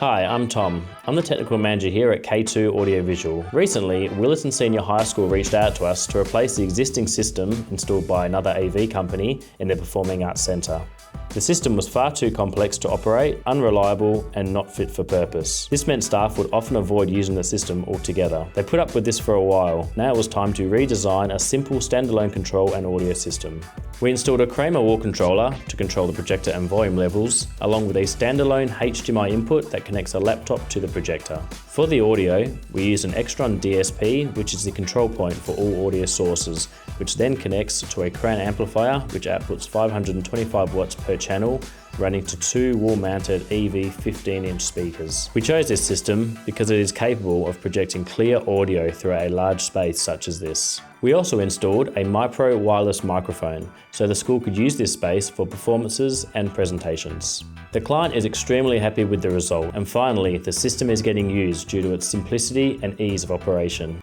Hi, I'm Tom. I'm the technical manager here at K2 Audiovisual. Recently, Willetton Senior High School reached out to us to replace the existing system installed by another AV company in their Performing Arts Centre. The system was far too complex to operate, unreliable and not fit for purpose. This meant staff would often avoid using the system altogether. They put up with this for a while. Now it was time to redesign a simple standalone control and audio system. We installed a Kramer wall controller to control the projector and volume levels, along with a standalone HDMI input that connects a laptop to the projector. For the audio, we used an Extron DSP, which is the control point for all audio sources, which then connects to a Crown amplifier, which outputs 525 watts per channel, running to two wall-mounted EV 15-inch speakers. We chose this system because it is capable of projecting clear audio through a large space such as this. We also installed a MiPro wireless microphone, so the school could use this space for performances and presentations. The client is extremely happy with the result, and finally, the system is getting used due to its simplicity and ease of operation.